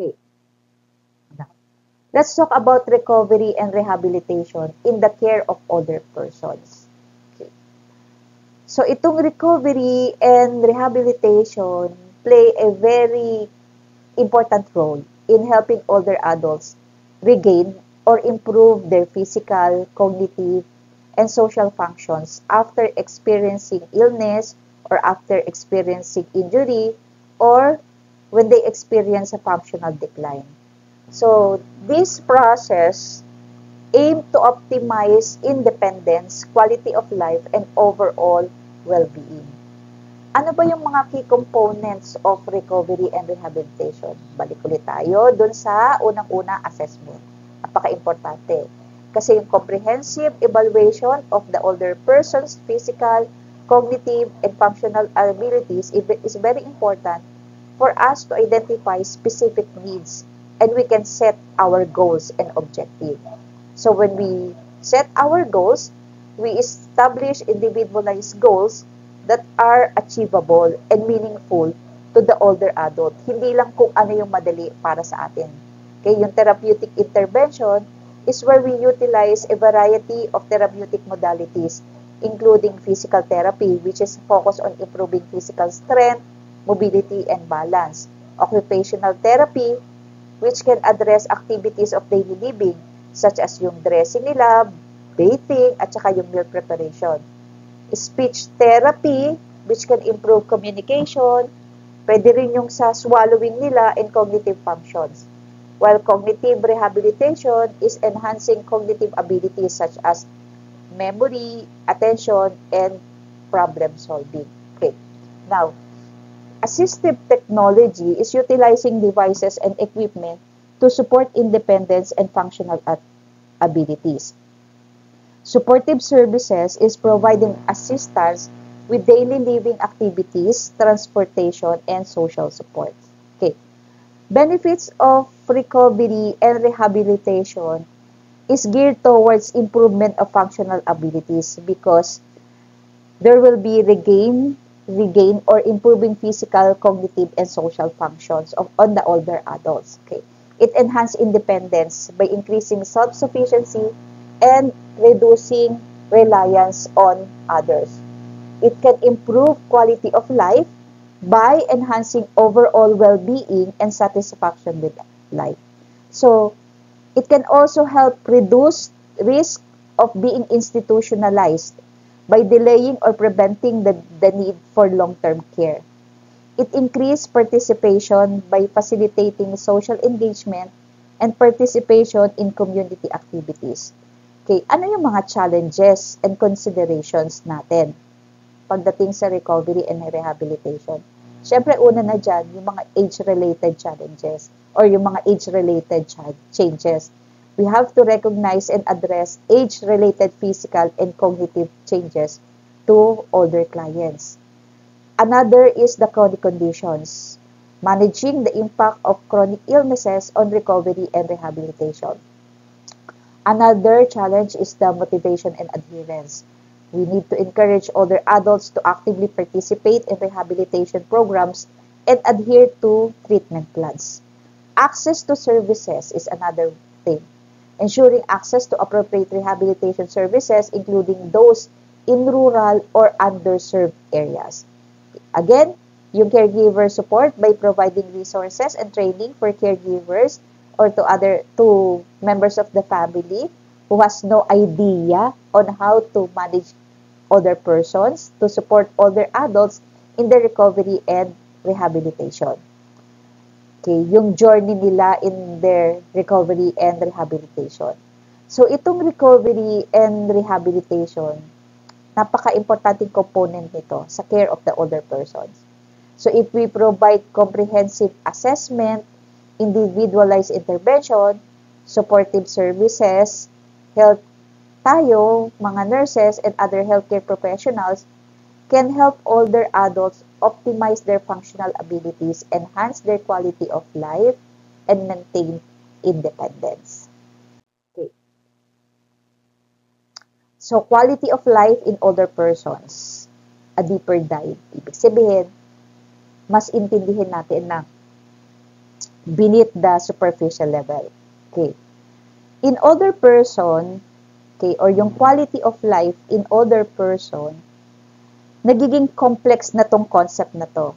Okay. Now, let's talk about recovery and rehabilitation in the care of older persons. Okay. So, itong recovery and rehabilitation play a very important role in helping older adults regain or improve their physical, cognitive, and social functions after experiencing illness or after experiencing injury or when they experience a functional decline. So, this process aim to optimize independence, quality of life, and overall well-being. Ano ba yung mga key components of recovery and rehabilitation? Balik ulit tayo dun sa unang-una, assessment. Napaka-importante. Kasi yung comprehensive evaluation of the older person's physical, cognitive, and functional abilities is very important for us to identify specific needs and we can set our goals and objectives. So when we set our goals, we establish individualized goals that are achievable and meaningful to the older adult. Hindi lang kung ano yung madali para sa atin. Okay, yung therapeutic intervention is where we utilize a variety of therapeutic modalities, including physical therapy, which is focused on improving physical strength, mobility, and balance. Occupational therapy, which can address activities of daily living, such as yung dressing nila, bathing, at saka yung meal preparation. Speech therapy, which can improve communication, pwede rin yung sa swallowing nila and cognitive functions. While cognitive rehabilitation is enhancing cognitive abilities such as memory, attention, and problem solving. Okay. Now, assistive technology is utilizing devices and equipment to support independence and functional abilities. Supportive services is providing assistance with daily living activities, transportation, and social support. Okay. Benefits of recovery and rehabilitation is geared towards improvement of functional abilities because there will be regain or improving physical, cognitive, and social functions on the older adults. Okay. It enhances independence by increasing self-sufficiency and reducing reliance on others. It can improve quality of life by enhancing overall well-being and satisfaction with life. So, it can also help reduce risk of being institutionalized by delaying or preventing the need for long-term care. It increases participation by facilitating social engagement and participation in community activities. Okay, ano yung mga challenges and considerations natin pagdating sa recovery and rehabilitation? Siyempre, una na dyan, yung mga age-related challenges or yung mga age-related changes. We have to recognize and address age-related physical and cognitive changes to older clients. Another is the chronic conditions, managing the impact of chronic illnesses on recovery and rehabilitation. Another challenge is the motivation and adherence. We need to encourage older adults to actively participate in rehabilitation programs and adhere to treatment plans. Access to services is another thing. Ensuring access to appropriate rehabilitation services, including those in rural or underserved areas. Again, yung caregiver support by providing resources and training for caregivers or to members of the family who has no idea on how to manage older persons to support older adults in their recovery and rehabilitation. Okay, yung journey nila in their recovery and rehabilitation. So, itong recovery and rehabilitation, napaka-importanting component nito sa care of the older persons. So, if we provide comprehensive assessment, individualized intervention, supportive services, health tayo, mga nurses and other healthcare professionals can help older adults optimize their functional abilities, enhance their quality of life, and maintain independence. Okay. So, quality of life in older persons, a deeper dive. Ibig sabihin, mas intindihin natin na beneath the superficial level. Okay. In older person, okay, or yung quality of life in older person, nagiging complex na tong concept na to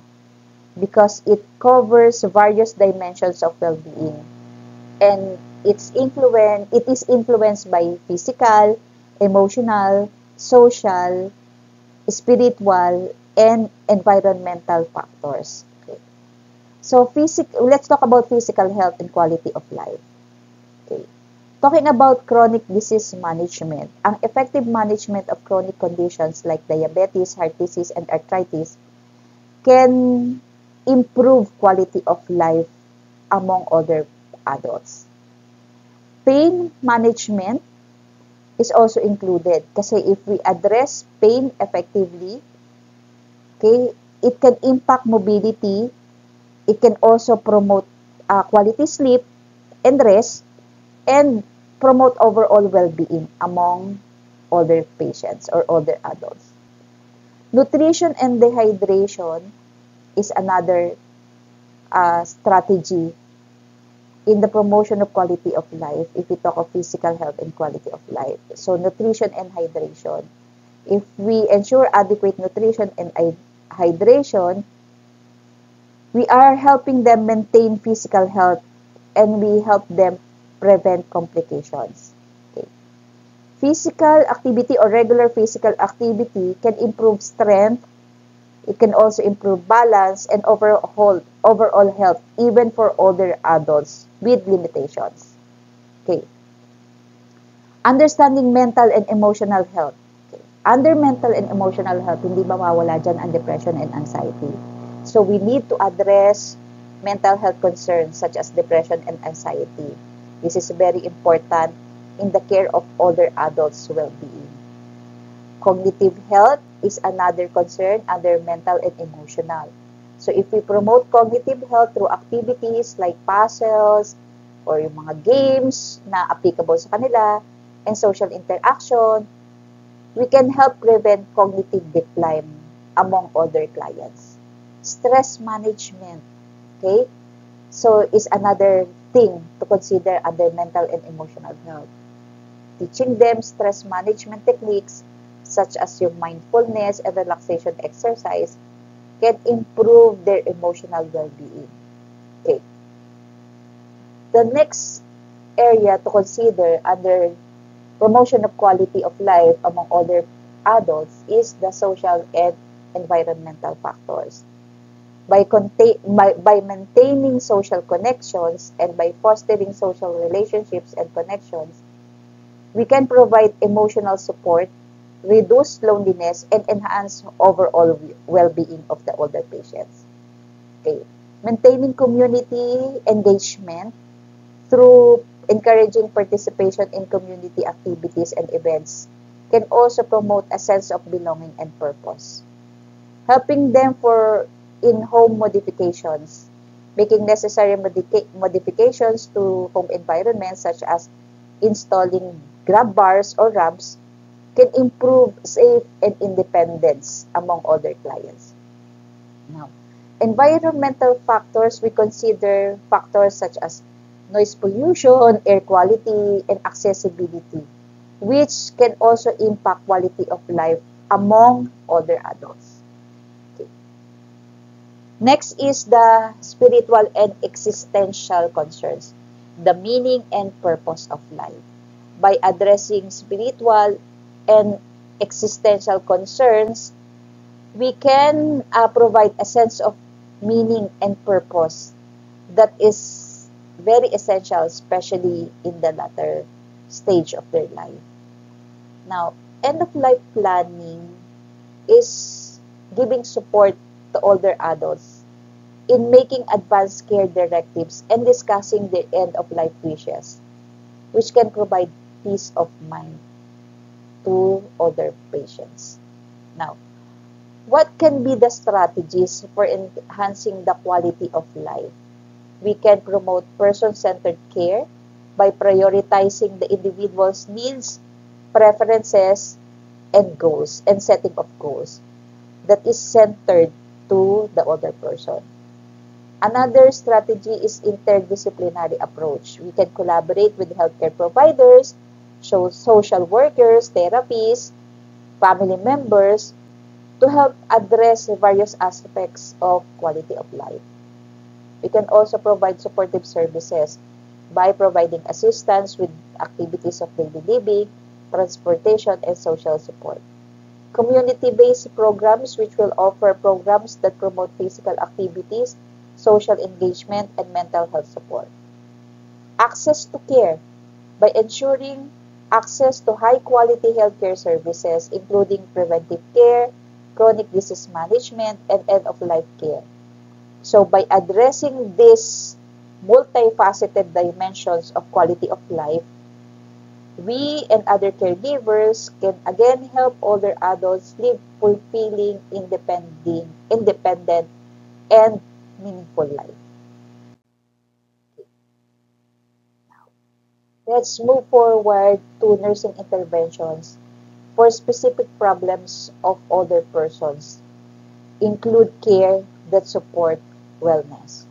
because it covers various dimensions of well-being. And it is influenced by physical, emotional, social, spiritual, and environmental factors. Okay. So let's talk about physical health and quality of life. Okay. Talking about chronic disease management, ang effective management of chronic conditions like diabetes, heart disease, and arthritis can improve quality of life among other adults. Pain management is also included kasi if we address pain effectively, okay, it can impact mobility, it can also promote quality sleep and rest, and promote overall well-being among older patients or older adults. Nutrition and dehydration is another strategy in the promotion of quality of life if we talk of physical health and quality of life. So nutrition and hydration. If we ensure adequate nutrition and hydration, we are helping them maintain physical health and we help them prevent complications. Okay. Physical activity or regular physical activity can improve strength. It can also improve balance and overall health even for older adults with limitations. Okay. Understanding mental and emotional health. Okay. Under mental and emotional health, hindi mawawala dyan ang depression and anxiety. So we need to address mental health concerns such as depression and anxiety. This is very important in the care of older adults' well-being. Cognitive health is another concern under mental and emotional. So if we promote cognitive health through activities like puzzles or yung mga games na applicable sa kanila and social interaction, we can help prevent cognitive decline among older clients. Stress management, okay? So is another thing to consider under mental and emotional health. Teaching them stress management techniques such as yung mindfulness and relaxation exercise can improve their emotional well-being. Okay. The next area to consider under promotion of quality of life among older adults is the social and environmental factors. By maintaining social connections and by fostering social relationships and connections, we can provide emotional support, reduce loneliness, and enhance overall well-being of the older patients. Okay. Maintaining community engagement through encouraging participation in community activities and events can also promote a sense of belonging and purpose. Helping them for in-home modifications, making necessary modifications to home environments such as installing grab bars or ramps can improve safe and independence among other clients. Now, environmental factors, we consider factors such as noise pollution, air quality, and accessibility, which can also impact quality of life among older adults. Okay. Next is the spiritual and existential concerns, the meaning and purpose of life. By addressing spiritual and existential concerns, we can provide a sense of meaning and purpose that is very essential, especially in the latter stage of their life. Now, end-of-life planning is giving support to older adults in making advanced care directives and discussing their end-of-life wishes, which can provide peace of mind to older patients. Now, what can be the strategies for enhancing the quality of life? We can promote person-centered care by prioritizing the individual's needs, preferences, and goals, and setting of goals that is centered to the older person. Another strategy is interdisciplinary approach. We can collaborate with healthcare providers, social workers, therapists, family members to help address various aspects of quality of life. We can also provide supportive services by providing assistance with activities of daily living, transportation, and social support. Community-based programs which will offer programs that promote physical activities, social engagement, and mental health support. Access to care by ensuring access to high-quality healthcare services including preventive care, chronic disease management, and end-of-life care. So by addressing these multifaceted dimensions of quality of life, we and other caregivers can again help older adults live fulfilling, independent, and meaningful life. Let's move forward to nursing interventions for specific problems of older persons. Include care that support wellness.